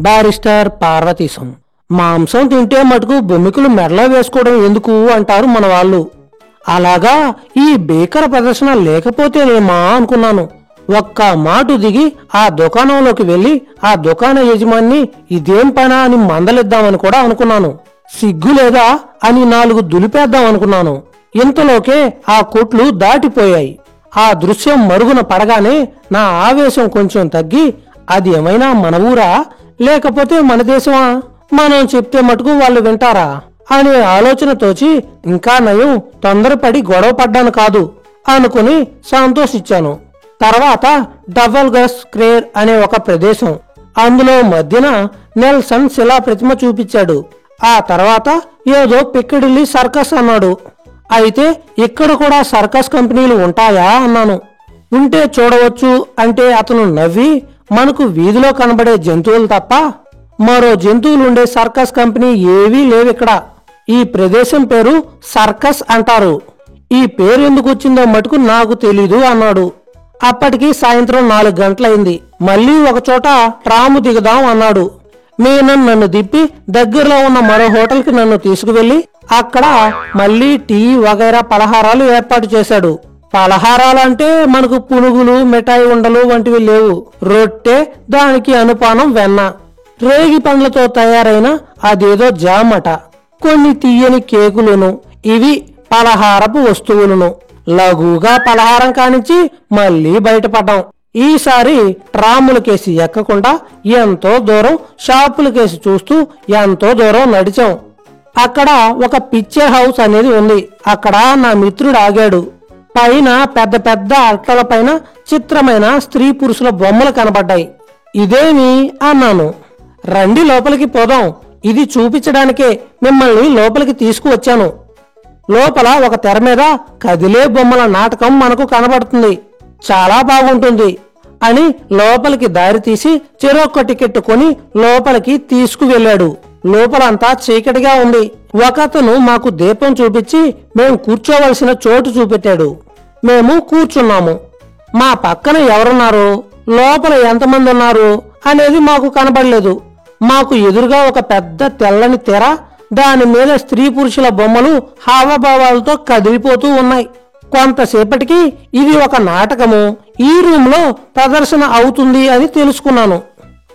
Barrister Parvateesam. మాంసం తింటే మటుకు బొమ్మికులు మెడలో వేసుకోవడం ఎందుకు అంటారు మన వాళ్ళు. అలాగా ఈ భీకర ప్రదర్శన లేకపోతేనేమా అనుకున్నాను. ఒక్క మాటు దిగి ఆ దుకాణంలోకి వెళ్లి ఆ దుకాణ యజమాని ఇదేం పనా అని మందలిద్దామని కూడా అనుకున్నాను. సిగ్గు లేదా అని 4 దులిపేద్దాం అనుకున్నాను. ఇంతలోకే ఆ కొట్లు దాటిపోయాయి. ఆ దృశ్యం మరుగున పడగానే నా ఆవేశం కొంచెం తగ్గి అది ఏమైనా మన ఊరా లేకపోతే మన దేశమా, మనం చెప్తే మటుకు వాళ్ళు వింటారా అనే ఆలోచన తోచి ఇంకా నయం తొందరపడి గొడవ పడ్డాను కాదు అనుకుని సంతోషించాను. తర్వాత డబల్గస్ స్క్వేర్ అనే ఒక ప్రదేశం, అందులో మధ్యన నెల్సన్ శిలా ప్రతిమ చూపించాడు. ఆ తర్వాత ఏదో పిక్కడిల్లి సర్కస్ అన్నాడు. అయితే ఇక్కడ కూడా సర్కస్ కంపెనీలు ఉంటాయా అన్నాను. ఉంటే చూడవచ్చు అంటే అతను నవ్వి మనకు వీధిలో కనబడే జంతువులు తప్ప మరో జంతువులుండే సర్కస్ కంపెనీ ఏవీ లేవిక్కడ. ఈ ప్రదేశం పేరు సర్కస్ అంటారు. ఈ పేరు ఎందుకు వచ్చిందో మటుకు నాకు తెలీదు అన్నాడు. అప్పటికి సాయంత్రం 4 గంటలైంది. మళ్ళీ ఒకచోట ట్రాము దిగుదాం అన్నాడు. మీనన్ నన్ను దిప్పి దగ్గరలో ఉన్న మరో హోటల్కి నన్ను తీసుకువెళ్లి అక్కడ మళ్ళీ టీ వగైరా పలహారాలు ఏర్పాటు చేశాడు. పలహారాలంటే మనకు పునుగులు, మిఠాయి ఉండలు వంటివి లేవు. రొట్టె, దానికి అనుపానం వెన్న, రేగి పండ్లతో తయారైన అదేదో జామట, కొన్ని తీయని కేకులును. ఇవి పలహారపు వస్తువులను. లఘుగా పలహారం కానించి మళ్ళీ బయటపడ్డాం. ఈసారి ట్రాములకేసి ఎక్కకుండా ఎంతో దూరం షాపులకేసి చూస్తూ ఎంతో దూరం నడిచాం. అక్కడ ఒక పిక్చర్ హౌస్ అనేది ఉంది. అక్కడ నా మిత్రుడు ఆగాడు. పైన పెద్ద పెద్ద అట్టల పైన చిత్రమైన స్త్రీ పురుషుల బొమ్మలు కనబడ్డాయి. ఇదేమి అన్నాను. రండి లోపలికి పోదాం, ఇది చూపించడానికే మిమ్మల్ని లోపలికి తీసుకువచ్చాను. లోపల ఒక తెర మీద కదిలే బొమ్మల నాటకం మనకు కనబడుతుంది, చాలా బాగుంటుంది అని లోపలికి దారి తీసి చెరొక్క టికెట్ కొని లోపలికి తీసుకువెళ్ళాడు. లోపలంతా చీకటిగా ఉంది. ఒకతను మాకు దీపం చూపించి మేము కూర్చోవలసిన చోటు చూపెట్టాడు. మేము కూర్చున్నాము. మా పక్కన ఎవరున్నారు, లోపల ఎంతమంది ఉన్నారు అనేది మాకు కనబడలేదు. మాకు ఎదురుగా ఒక పెద్ద తెల్లని తెర, దాని మీద స్త్రీ పురుషుల బొమ్మలు హావభావాలతో కదిలిపోతూ ఉన్నాయి. కొంతసేపటికి ఇది ఒక నాటకము, ఈ రూమ్ లో ప్రదర్శన అవుతుంది అని తెలుసుకున్నాను.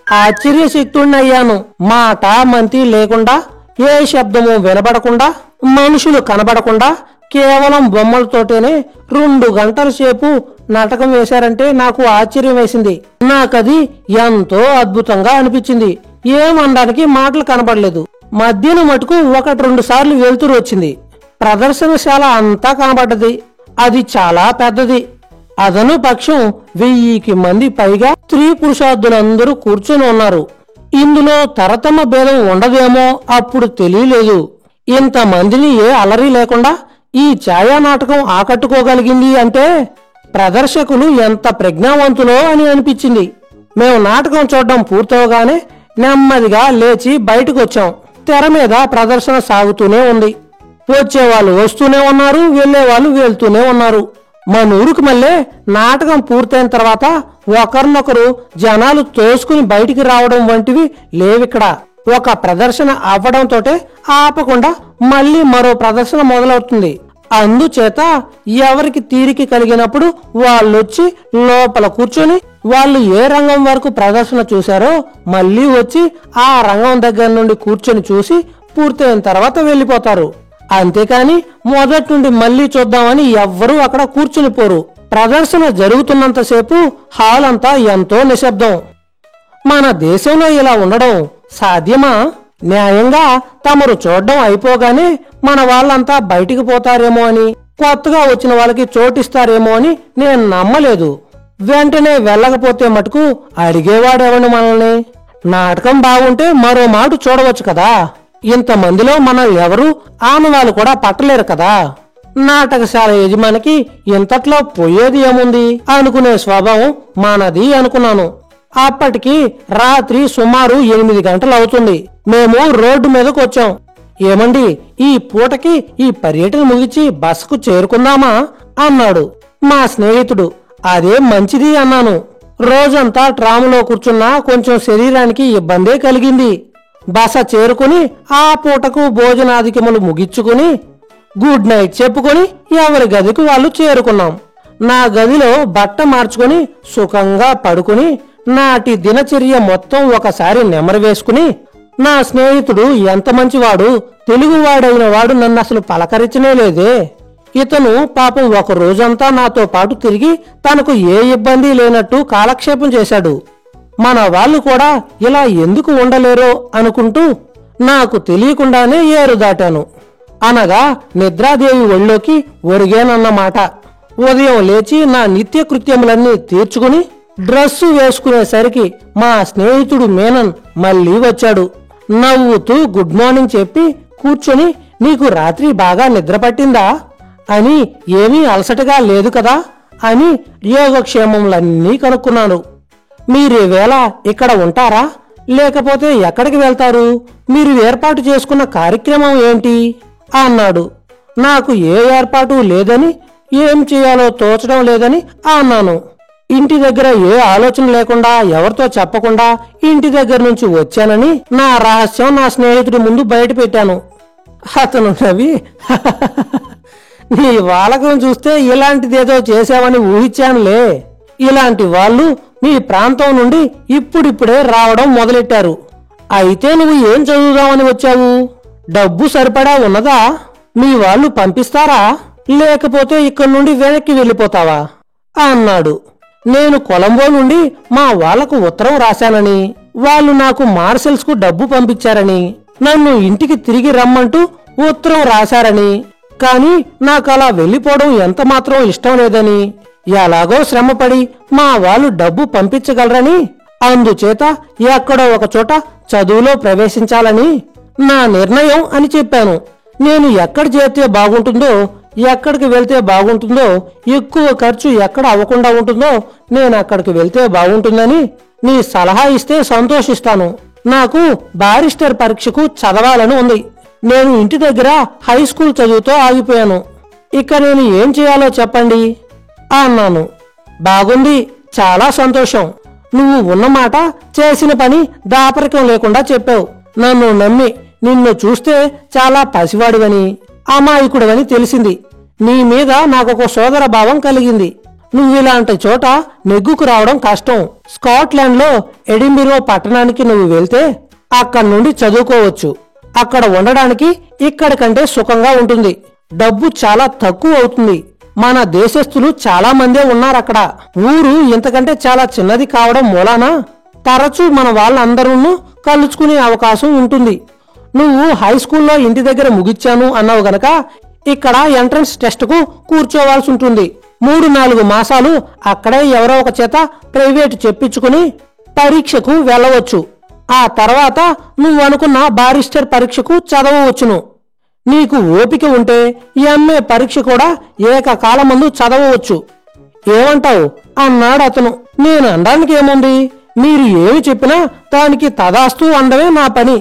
ఆశ్చర్యశక్తుడినయ్యాను. మాట మంతి లేకుండా, ఏ శబ్దము వినబడకుండా, మనుషులు కనబడకుండా కేవలం బొమ్మలతోటేనే 2 గంటల సేపు నాటకం వేశారంటే నాకు ఆశ్చర్యం వేసింది. నాకది ఎంతో అద్భుతంగా అనిపించింది. ఏమనడానికి మాటలు కనబడలేదు. మధ్యన మటుకు 1-2 సార్లు వెలుతురు వచ్చింది. ప్రదర్శనశాల అంతా కనబడ్డది. అది చాలా పెద్దది. అదను పక్షం 1000కి మంది పైగా స్త్రీ పురుషార్థులందరూ కూర్చొని ఉన్నారు. ఇందులో తరతమ భేదం ఉండదేమో అప్పుడు తెలియలేదు. ఇంతమందిని ఏ అలరి లేకుండా ఈ ఛాయా నాటకం ఆకట్టుకోగలిగింది అంటే ప్రదర్శకులు ఎంత ప్రజ్ఞావంతులో అని అనిపించింది. మేము నాటకం చూడడం పూర్తవగానే నెమ్మదిగా లేచి బయటకు వచ్చాం. తెర మీద ప్రదర్శన సాగుతూనే ఉంది. వచ్చేవాళ్ళు వస్తూనే ఉన్నారు, వెళ్లేవాళ్ళు వెళ్తూనే ఉన్నారు. మన ఊరికి మళ్ళీ నాటకం పూర్తయిన తర్వాత ఒకరినొకరు జనాలు తోసుకుని బయటికి రావడం వంటివి లేవిక్కడ. ఒక ప్రదర్శన అవ్వడంతోటే ఆపకుండా మళ్ళీ మరో ప్రదర్శన మొదలవుతుంది. అందుచేత ఎవరికి తీరిక కలిగినప్పుడు వాళ్ళొచ్చి లోపల కూర్చొని వాళ్ళు ఏ రంగం వరకు ప్రదర్శన చూశారో మళ్ళీ వచ్చి ఆ రంగం దగ్గర నుండి కూర్చొని చూసి పూర్తయిన తర్వాత వెళ్లిపోతారు. అంతేకాని మొదటి నుండి మళ్లీ చూద్దామని ఎవ్వరూ అక్కడ కూర్చుని పోరు. ప్రదర్శన జరుగుతున్నంతసేపు హాల్ అంతా ఎంతో నిశ్శబ్దం. మన దేశంలో ఇలా ఉండడం సాధ్యమా? న్యాయంగా తమరు చూడడం అయిపోగానే మన వాళ్ళంతా బయటికి పోతారేమో అని, కొత్తగా వచ్చిన వాళ్ళకి చోటిస్తారేమో అని నేను నమ్మలేదు. వెంటనే వెళ్ళకపోతే మటుకు అడిగేవాడెవని మనల్ని? నాటకం బాగుంటే మరో మాట చూడవచ్చు కదా. ఇంతమందిలో మనల్ని ఎవరు ఆనవాళ్ళు కూడా పట్టలేరు కదా. నాటకశాల యజమానికి ఇంతట్లో పోయేది ఏముంది అనుకునే స్వభావం మనది అనుకున్నాను. అప్పటికి రాత్రి సుమారు 8 గంటలు అవుతుంది. మేము రోడ్డు మీదకు వచ్చాం. ఏమండి, ఈ పూటకి ఈ పర్యటన ముగిచి బస్సుకు చేరుకుందామా అన్నాడు మా స్నేహితుడు. అదే మంచిది అన్నాను. రోజంతా ట్రాములో కూర్చున్నా కొంచెం శరీరానికి ఇబ్బందే కలిగింది. బస చేరుకుని ఆ పూటకు భోజనాధికములు ముగించుకుని గుడ్ నైట్ చెప్పుకొని ఎవరి గదికి వాళ్ళు చేరుకున్నాం. నా గదిలో బట్ట మార్చుకుని సుఖంగా పడుకుని నాటి దినచర్య మొత్తం ఒకసారి నెమరు వేసుకుని, నా స్నేహితుడు ఎంత మంచివాడు, తెలుగువాడైన వాడు నన్ను అసలు పలకరించనే లేదే. ఇతను పాపం ఒక రోజంతా నాతో పాటు తిరిగి తనకు ఏ ఇబ్బంది లేనట్టు కాలక్షేపం చేశాడు. మన వాళ్ళు కూడా ఇలా ఎందుకు ఉండలేరో అనుకుంటూ నాకు తెలియకుండానే ఏరు దాటాను. అనగా నిద్రాదేవి ఒళ్ళోకి ఒరిగానన్నమాట. ఉదయం లేచి నా నిత్య కృత్యములన్నీ తీర్చుకుని డ్రెస్సు వేసుకునేసరికి మా స్నేహితుడు మేనన్ మళ్ళీ వచ్చాడు. నవ్వుతూ గుడ్ మార్నింగ్ చెప్పి కూర్చొని, నీకు రాత్రి బాగా నిద్ర పట్టిందా అని, ఏమీ అలసటగా లేదు కదా అని యోగక్షేమములన్నీ కనుక్కున్నాను. మీరీవేళ ఇక్కడ ఉంటారా, లేకపోతే ఎక్కడికి వెళ్తారు, మీరు ఏర్పాటు చేసుకున్న కార్యక్రమం ఏంటి అన్నాడు. నాకు ఏ ఏర్పాటు లేదని, ఏం చేయాలో తోచడం లేదని అన్నాను. ఇంటి దగ్గర ఏ ఆలోచన లేకుండా, ఎవరితో చెప్పకుండా ఇంటి దగ్గర నుంచి వచ్చానని నా రహస్యం నా స్నేహితుడి ముందు బయట పెట్టాను. అతను నవ్వి, నీ వాలకం చూస్తే ఇలాంటిదేదో చేసావని ఊహించానులే. ఇలాంటి వాళ్ళు మీ ప్రాంతం నుండి ఇప్పుడిప్పుడే రావడం మొదలెట్టారు. అయితే నువ్వు ఏం చదువుదామని వచ్చావు, డబ్బు సరిపడా ఉన్నదా, మీ వాళ్ళు పంపిస్తారా, లేకపోతే ఇక్కడి నుండి వెనక్కి వెళ్ళిపోతావా అన్నాడు. నేను కొలంబో నుండి మా వాళ్లకు ఉత్తరం రాశానని, వాళ్ళు నాకు మార్షల్స్ కు డబ్బు పంపించారని, నన్ను ఇంటికి తిరిగి రమ్మంటూ ఉత్తరం రాశారని, కాని నాకలా వెళ్లిపోవడం ఎంత మాత్రం ఇష్టం లేదని, ఎలాగో శ్రమపడి మా వాళ్ళు డబ్బు పంపించగలరని, అందుచేత ఎక్కడో ఒక చోట చదువులో ప్రవేశించాలని నా నిర్ణయం అని చెప్పాను. నేను ఎక్కడ చేరితే బాగుంటుందో, ఎక్కడికి వెళ్తే బాగుంటుందో, ఎక్కువ ఖర్చు ఎక్కడ అవ్వకుండా ఉంటుందో నేను అక్కడికి వెళ్తే బాగుంటుందని నీ సలహా ఇస్తే సంతోషిస్తాను. నాకు బారిస్టర్ పరీక్షకు చదవాలని ఉంది. నేను ఇంటి దగ్గర హై స్కూల్ చదువుతో ఆగిపోయాను. ఇక నేను ఏం చేయాలో చెప్పండి అన్నాను. బాగుంది, చాలా సంతోషం. నువ్వు ఉన్నమాట చేసిన పని దాపరికం లేకుండా చెప్పావు. నన్ను నమ్మి నిన్ను చూస్తే చాలా పసివాడివని, అమాయకుడివని తెలిసింది. నీ మీద నాకొక సోదర భావం కలిగింది. నువ్విలాంటి చోట నెగ్గుకు రావడం కష్టం. స్కాట్లాండ్ లో ఎడింబరో పట్టణానికి నువ్వు వెళ్తే అక్కడి నుండి చదువుకోవచ్చు. అక్కడ ఉండడానికి ఇక్కడి కంటే సుఖంగా ఉంటుంది. డబ్బు చాలా తక్కువ అవుతుంది. మన దేశస్థులు చాలా మందే ఉన్నారక్కడ. ఊరు ఇంతకంటే చాలా చిన్నది కావడం మూలాన తరచూ మన వాళ్ళందరూ కలుసుకునే అవకాశం ఉంటుంది. నువ్వు హై స్కూల్లో ఇంటి దగ్గర ముగిచ్చాను అన్నావు గనక ఇక్కడ ఎంట్రన్స్ టెస్ట్ కు కూర్చోవాల్సి ఉంటుంది. 3-4 మాసాలు అక్కడే ఎవరో ఒక చేత ప్రైవేట్ చెప్పించుకుని పరీక్షకు వెళ్ళవచ్చు. ఆ తర్వాత నువ్వు అనుకున్న బారిస్టర్ పరీక్షకు చదవవచ్చును. నీకు ఓపిక ఉంటే ఎంఏ పరీక్ష కూడా ఏకకాలమందు చదవవచ్చు. ఏమంటావు అన్నాడు అతను. నేను అనడానికి ఏముంది, మీరు ఏమి చెప్పినా దానికి తదాస్తు అందమే నా పని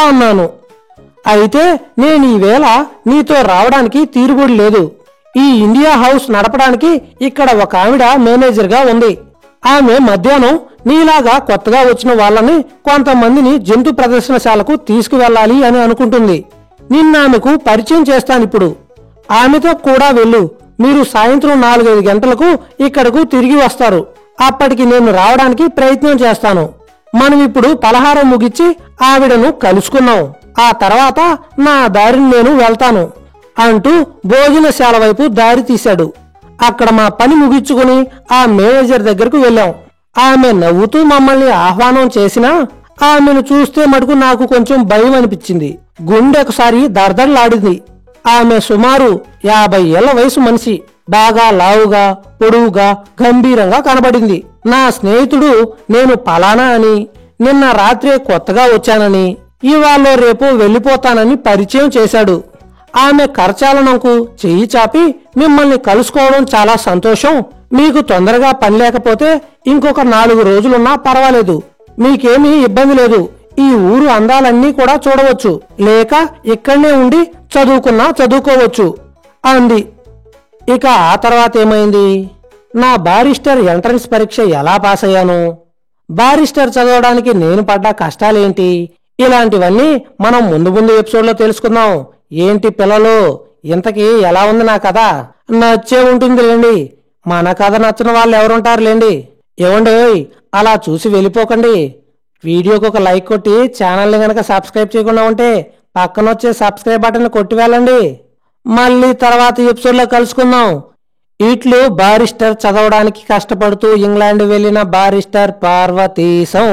అన్నాను. అయితే నేను ఈవేళ నీతో రావడానికి తీరుగుడు లేదు. ఈ ఇండియా హౌస్ నడపడానికి ఇక్కడ ఒక ఆవిడ మేనేజర్గా ఉంది. ఆమె మధ్యాహ్నం నీలాగా కొత్తగా వచ్చిన వాళ్ళని కొంతమందిని జంతు ప్రదర్శనశాలకు తీసుకువెళ్ళాలి అని అనుకుంటుంది. నిన్నామెకు పరిచయం చేస్తానిప్పుడు. ఆమెతో కూడా వెళ్ళు. మీరు సాయంత్రం 4-5 గంటలకు ఇక్కడకు తిరిగి వస్తారు. అప్పటికి నేను రావడానికి ప్రయత్నం చేస్తాను. మనం ఇప్పుడు పలహారం ముగిచ్చి ఆవిడను కలుసుకున్నాం. ఆ తర్వాత నా దారిని నేను వెళ్తాను అంటూ భోజనశాల వైపు దారి తీశాడు. అక్కడ మా పని ముగించుకుని ఆ మేనేజర్ దగ్గరకు వెళ్ళాం. ఆమె నవ్వుతూ మమ్మల్ని ఆహ్వానం చేసినా ఆమెను చూస్తే మటుకు నాకు కొంచెం భయం అనిపించింది. గుండె ఒకసారి దర్దర్లాడింది. ఆమె సుమారు 50 ఏళ్ల వయసు మనిషి. బాగా లావుగా, పొడవుగా, గంభీరంగా కనబడింది. నా స్నేహితుడు నేను పలానా అని, నిన్న రాత్రే కొత్తగా వచ్చానని, ఇవాళ రేపు వెళ్ళిపోతానని పరిచయం చేశాడు. ఆమె కరచాలనంకు చెయ్యి చాపి, మిమ్మల్ని కలుసుకోవడం చాలా సంతోషం. మీకు తొందరగా పని లేకపోతే ఇంకొక 4 రోజులున్నా పర్వాలేదు. మీకేమీ ఇబ్బంది లేదు. ఈ ఊరు అందాలన్నీ కూడా చూడవచ్చు. లేక ఇక్కడనే ఉండి చదువుకోవచ్చు అంది. ఇక ఆ తర్వాత ఏమైంది? నా బారిస్టర్ ఎంట్రన్స్ పరీక్ష ఎలా పాస్ అయ్యాను, బారిస్టర్ చదవడానికి నేను పడ్డ కష్టాలేంటి, ఇలాంటివన్నీ మనం ముందు ముందు ఎపిసోడ్లో తెలుసుకుందాం. ఏంటి పిల్లలు, ఇంతకీ ఎలా ఉంది నా కథ? నచ్చే ఉంటుంది లేండి. మన కథ నచ్చిన వాళ్ళు ఎవరుంటారు లేండి. ఏమండి, అలా చూసి వెళ్ళిపోకండి. వీడియోకి ఒక లైక్ కొట్టి ఛానల్ని గనక సబ్స్క్రైబ్ చేయకుండా ఉంటే పక్కన వచ్చే సబ్స్క్రైబ్ బటన్ కొట్టి వెళ్ళండి. మళ్ళీ తర్వాత ఎపిసోడ్లో కలుసుకుందాం. ఇట్లు బారిస్టర్ చదవడానికి కష్టపడుతూ ఇంగ్లాండ్ వెళ్ళిన బారిస్టర్ పార్వతీశం.